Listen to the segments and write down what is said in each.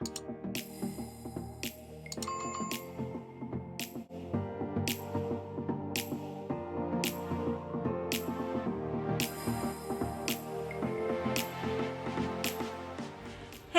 Hey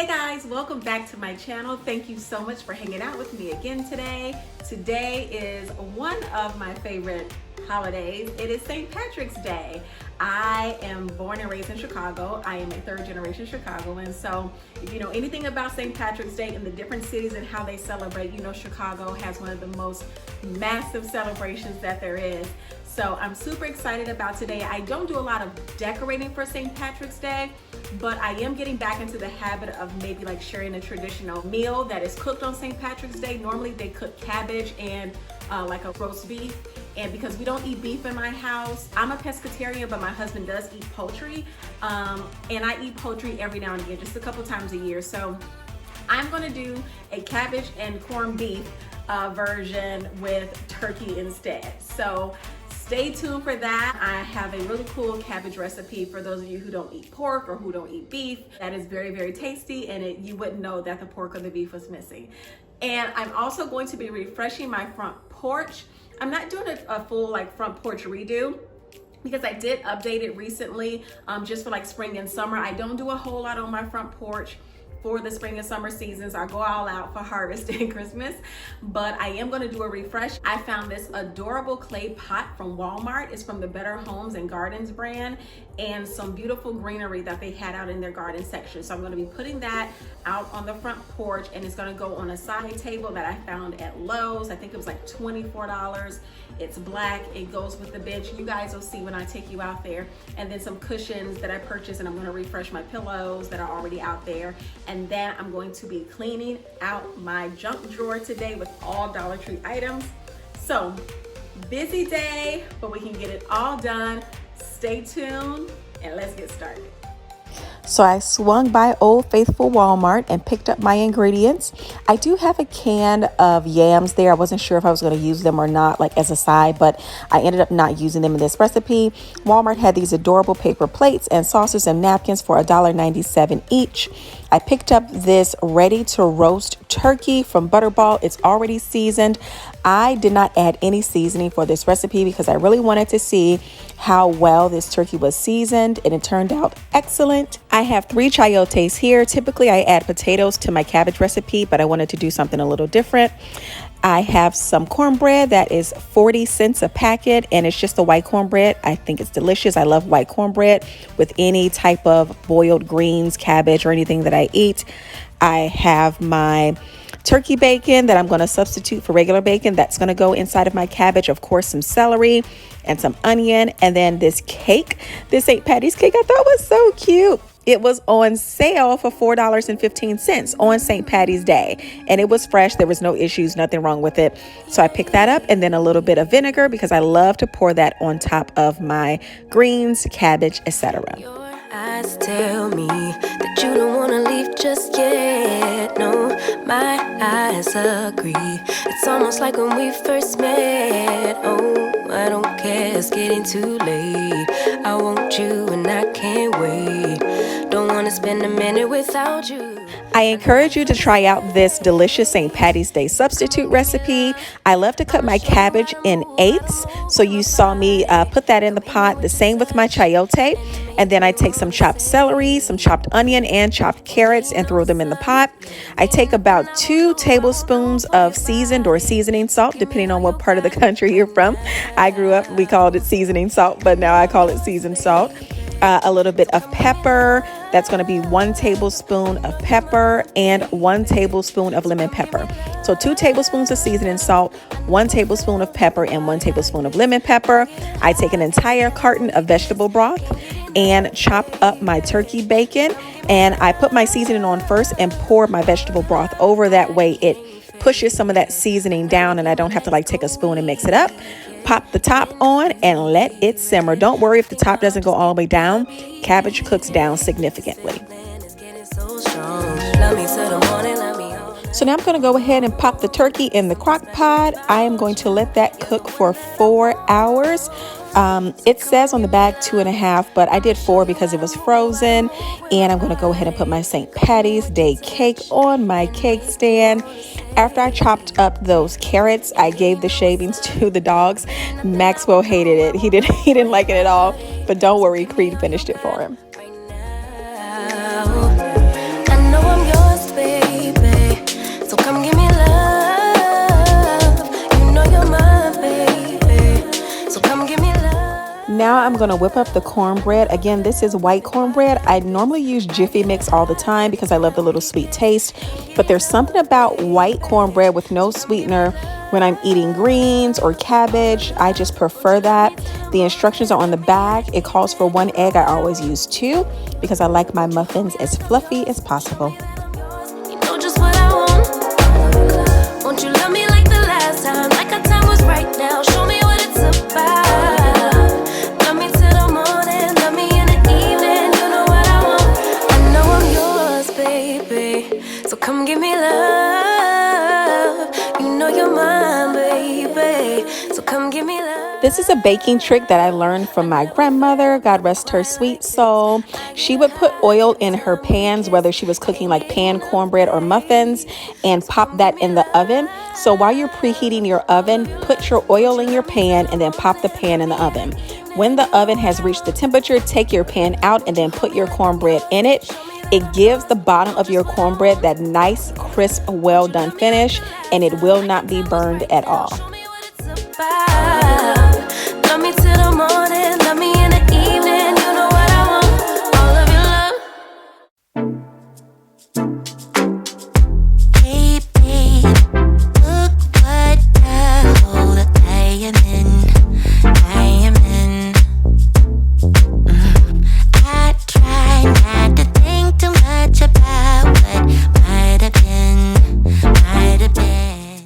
guys, welcome back to my channel. Thank you so much for hanging out with me again today. Today is one of my favorite holidays. It is St. Patrick's Day. I am born and raised in Chicago. I am a third generation Chicagoan. So if you know anything about St. Patrick's Day and the different cities and how they celebrate, you know Chicago has one of the most massive celebrations that there is. So I'm super excited about today. I don't do a lot of decorating for St. Patrick's Day, but I am getting back into the habit of maybe like sharing a traditional meal that is cooked on St. Patrick's Day. Normally they cook cabbage and like a roast beef. And because we don't eat beef in my house, I'm a pescatarian, but my husband does eat poultry. And I eat poultry every now and again, just a couple times a year. So I'm gonna do a cabbage and corned beef version with turkey instead. So stay tuned for that. I have a really cool cabbage recipe for those of you who don't eat pork or who don't eat beef. That is very, very tasty, and you wouldn't know that the pork or the beef was missing. And I'm also going to be refreshing my front porch. I'm not doing a full like front porch redo because I did update it recently just for like spring and summer. I don't do a whole lot on my front porch for the spring and summer seasons. I go all out for harvest and Christmas, but I am gonna do a refresh. I found this adorable clay pot from Walmart. It's from the Better Homes and Gardens brand, and some beautiful greenery that they had out in their garden section. So I'm gonna be putting that out on the front porch, and it's gonna go on a side table that I found at Lowe's. I think it was like $24. It's black, it goes with the bench. You guys will see when I take you out there. And then some cushions that I purchased, and I'm gonna refresh my pillows that are already out there. And then I'm going to be cleaning out my junk drawer today with all Dollar Tree items. So, busy day, but we can get it all done. Stay tuned and let's get started. So I swung by Old Faithful Walmart and picked up my ingredients. I do have a can of yams there. I wasn't sure if I was going to use them or not, like as a side, but I ended up not using them in this recipe. Walmart had these adorable paper plates and saucers and napkins for $1.97 each. I picked up this ready to roast turkey from Butterball. It's already seasoned. I did not add any seasoning for this recipe because I really wanted to see how well this turkey was seasoned, and it turned out excellent. I have 3 chayotes here. Typically I add potatoes to my cabbage recipe, but I wanted to do something a little different. I have some cornbread that is 40 cents a packet, and it's just a white cornbread. I think it's delicious. I love white cornbread with any type of boiled greens, cabbage, or anything that I eat. I have my turkey bacon that I'm going to substitute for regular bacon. That's going to go inside of my cabbage. Of course, some celery and some onion. And then this cake, this St. Patty's cake, I thought was so cute. It was on sale for $4.15 on St. Patty's Day, and it was fresh. There was no issues, nothing wrong with it. So I picked that up, and then a little bit of vinegar because I love to pour that on top of my greens, cabbage, etc. Your eyes tell me that you don't want to leave just yet. No, my eyes agree. It's almost like when we first met. Oh, I don't care, it's getting too late. I want you and I can't wait. Don't want to spend a minute without you. I encourage you to try out this delicious St. Patty's Day substitute recipe. I love to cut my cabbage in eighths. So you saw me put that in the pot. The same with my chayote. And then I take some chopped celery, some chopped onion, and chopped carrots and throw them in the pot. I take about 2 tablespoons of seasoned or seasoning salt, depending on what part of the country you're from. I grew up, we called it seasoning salt, but now I call it seasoned salt. A little bit of pepper. That's going to be 1 tablespoon of pepper and 1 tablespoon of lemon pepper. So 2 tablespoons of seasoning salt, 1 tablespoon of pepper, and 1 tablespoon of lemon pepper. I take an entire carton of vegetable broth and chop up my turkey bacon, and I put my seasoning on first and pour my vegetable broth over. That way it pushes some of that seasoning down and I don't have to like take a spoon and mix it up. Pop the top on and let it simmer. Don't worry if the top doesn't go all the way down. Cabbage cooks down significantly. So now I'm going to go ahead and pop the turkey in the crock pot. I am going to let that cook for 4 hours. It says on the bag 2.5, but I did 4 because it was frozen. And I'm going to go ahead and put my St. Patty's Day cake on my cake stand. After I chopped up those carrots, I gave the shavings to the dogs. Maxwell hated it. He didn't like it at all. But don't worry, Creed finished it for him. So come give me love. You know you're my baby. So come give me love. Now I'm going to whip up the cornbread. Again, this is white cornbread. I normally use Jiffy Mix all the time because I love the little sweet taste. But there's something about white cornbread with no sweetener when I'm eating greens or cabbage. I just prefer that. The instructions are on the back. It calls for 1 egg. I always use 2 because I like my muffins as fluffy as possible. You know just what I want. Won't you love me like the last time? Like our time was right now. Show me what it's about. Love me till the morning. Love me in the evening. You know what I want. I know I'm yours, baby. So come give me love. You know you're mine, baby. So come give me love. This is a baking trick that I learned from my grandmother, God rest her sweet soul. She would put oil in her pans, whether she was cooking like pan cornbread or muffins, and pop that in the oven. So while you're preheating your oven, put your oil in your pan and then pop the pan in the oven. When the oven has reached the temperature, take your pan out and then put your cornbread in it. It gives the bottom of your cornbread that nice, crisp, well done finish, and it will not be burned at all. Love me till the morning, love me in the evening. You know what I want, all of your love. Hey babe, look what hole I am in. I try not to think too much about what might have been.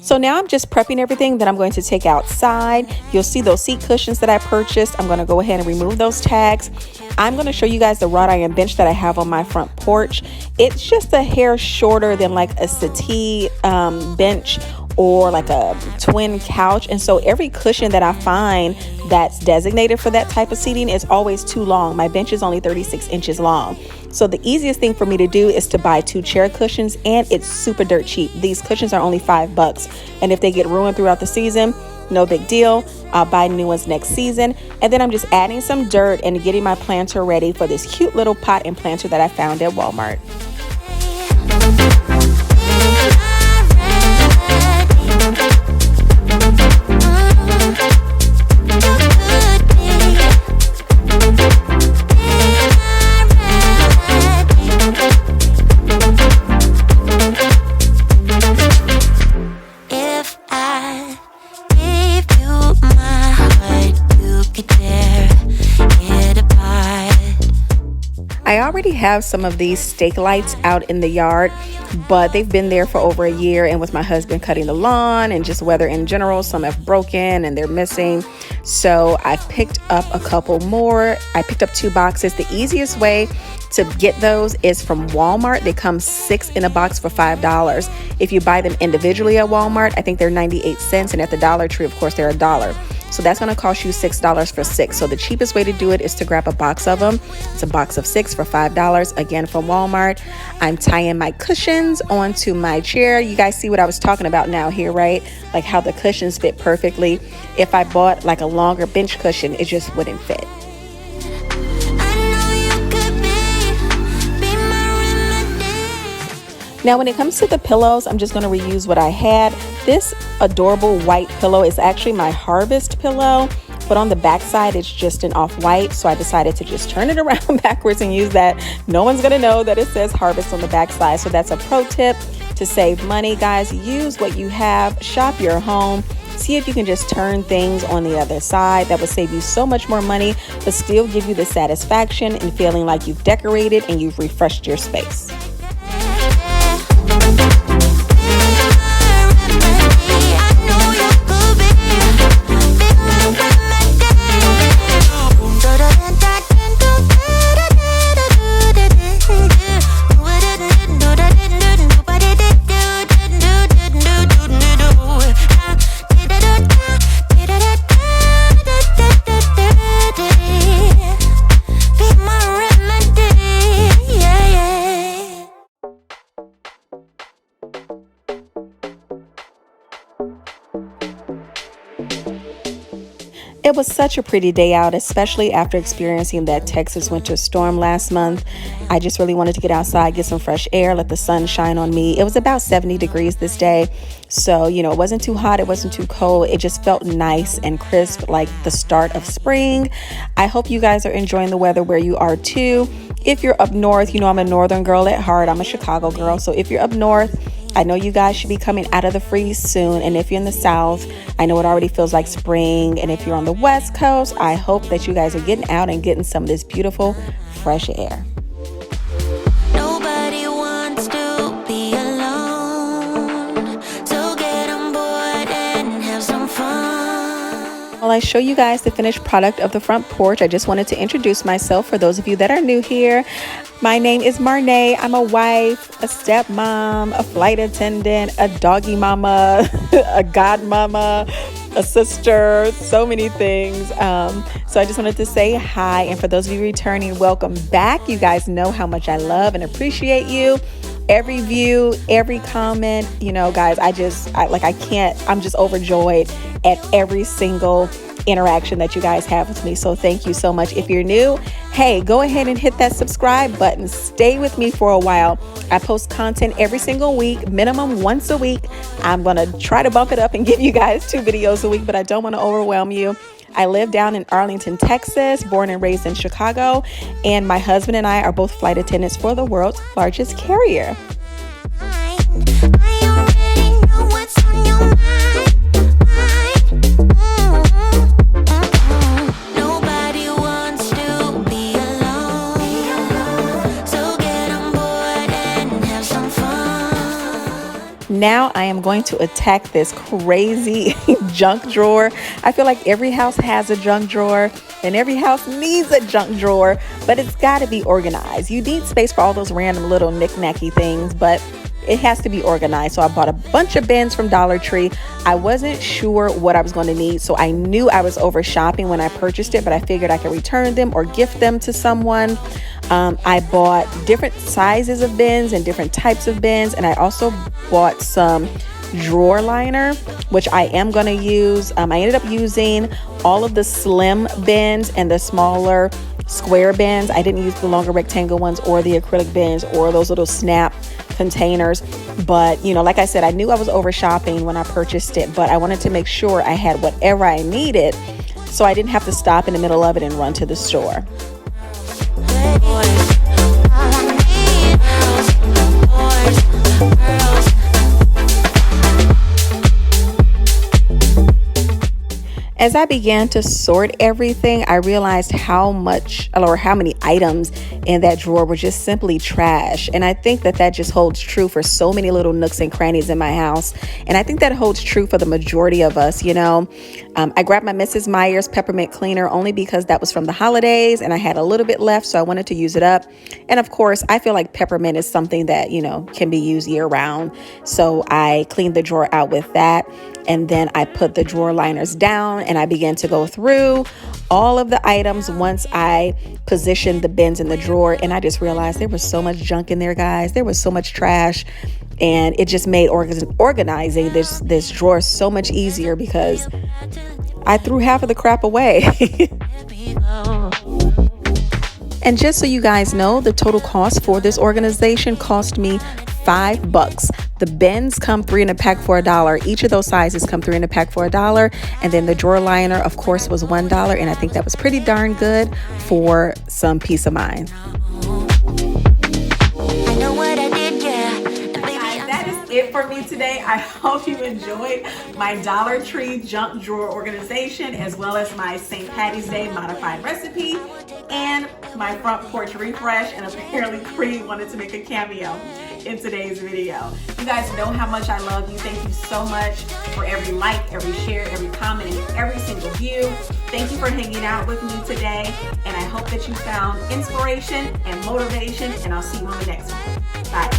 So now I'm just prepping everything that I'm going to take outside. You'll see those seat cushions that I purchased. I'm going to go ahead and remove those tags. I'm going to show you guys the wrought iron bench that I have on my front porch. It's just a hair shorter than like a settee bench or like a twin couch. And so every cushion that I find that's designated for that type of seating is always too long. My bench is only 36 inches long. So the easiest thing for me to do is to buy 2 chair cushions, and it's super dirt cheap. These cushions are only $5. And if they get ruined throughout the season, no big deal. I'll buy new ones next season. And then I'm just adding some dirt and getting my planter ready for this cute little pot and planter that I found at Walmart. I already have some of these stake lights out in the yard, but they've been there for over a year, and with my husband cutting the lawn and just weather in general, some have broken and they're missing. So I picked up a couple more. I picked up 2 boxes. The easiest way to get those is from Walmart. They come 6 in a box for $5. If you buy them individually at Walmart, I think they're 98 cents, and at the Dollar Tree, of course, they're $1. So that's going to cost you $6 for 6. So the cheapest way to do it is to grab a box of them. It's a box of 6 for $5, again from Walmart. I'm tying my cushions onto my chair. You guys see what I was talking about now here, right? Like how the cushions fit perfectly. If I bought like a longer bench cushion, it just wouldn't fit. Now, when it comes to the pillows, I'm just going to reuse what I had. This adorable white pillow is actually my Harvest pillow, but on the back side, it's just an off-white. So I decided to just turn it around backwards and use that. No one's going to know that it says Harvest on the back side. So that's a pro tip to save money, guys. Use what you have. Shop your home. See if you can just turn things on the other side. That would save you so much more money, but still give you the satisfaction and feeling like you've decorated and you've refreshed your space. It was such a pretty day out, especially after experiencing that Texas winter storm last month. I just really wanted to get outside, get some fresh air, let the sun shine on me. It was about 70 degrees this day. So, you know, it wasn't too hot, it wasn't too cold. It just felt nice and crisp, like the start of spring. I hope you guys are enjoying the weather where you are too. If you're up north, you know I'm a northern girl at heart. I'm a Chicago girl. So if you're up north, I know you guys should be coming out of the freeze soon. And if you're in the south, I know it already feels like spring. And if you're on the west coast, I hope that you guys are getting out and getting some of this beautiful fresh air. Nobody wants to be alone, so get on board and have some fun. While I show you guys the finished product of the front porch, I just wanted to introduce myself for those of you that are new here. My name is Marnay. I'm a wife, a stepmom, a flight attendant, a doggy mama, a godmama, a sister, so many things. So I just wanted to say hi. And for those of you returning, welcome back. You guys know how much I love and appreciate you. Every view, every comment, you know, guys, I'm just overjoyed at every single interaction that you guys have with me. So thank you so much. If you're new, hey, go ahead and hit that subscribe button. Stay with me for a while. I post content every single week, minimum once a week. I'm going to try to bump it up and give you guys 2 videos a week, but I don't want to overwhelm you. I live down in Arlington, Texas, born and raised in Chicago, and my husband and I are both flight attendants for the world's largest carrier. I already know what's on your mind. Nobody wants to be alone, so get on board and have some fun. Now I am going to attack this crazy junk drawer. I feel like every house has a junk drawer and every house needs a junk drawer, but it's got to be organized. You need space for all those random little knick-knacky things, but it has to be organized. So I bought a bunch of bins from Dollar Tree. I wasn't sure what I was going to need, so I knew I was over shopping when I purchased it, but I figured I could return them or gift them to someone. I bought different sizes of bins and different types of bins, and I also bought some drawer liner, which I am going to use. I ended up using all of the slim bins and the smaller square bins. I didn't use the longer rectangle ones or the acrylic bins or those little snap containers. But, you know, like I said, I knew I was over shopping when I purchased it, but I wanted to make sure I had whatever I needed so I didn't have to stop in the middle of it and run to the store. As I began to sort everything, I realized how many items in that drawer were just simply trash. And I think that just holds true for so many little nooks and crannies in my house. And I think that holds true for the majority of us, you know. I grabbed my Mrs. Meyer's peppermint cleaner only because that was from the holidays and I had a little bit left, so I wanted to use it up. And of course, I feel like peppermint is something that, you know, can be used year round. So I cleaned the drawer out with that. And then I put the drawer liners down and I began to go through all of the items once I positioned the bins in the drawer. And I just realized there was so much junk in there, guys. There was so much trash. And it just made organizing this drawer so much easier because I threw half of the crap away. And just so you guys know, the total cost for this organization cost me $5. The bins come 3 in a pack for $1. Each of those sizes come 3 in a pack for $1. And then the drawer liner, of course, was $1. And I think that was pretty darn good for some peace of mind. I know what I did, yeah. That is it for me today. I hope you enjoyed my Dollar Tree junk drawer organization, as well as my St. Patty's Day modified recipe and my front porch refresh. And apparently Cree wanted to make a cameo in today's video. You guys know how much I love you. Thank you so much for every like, every share, every comment, and every single view. Thank you for hanging out with me today, and I hope that you found inspiration and motivation, and I'll see you on the next one. Bye.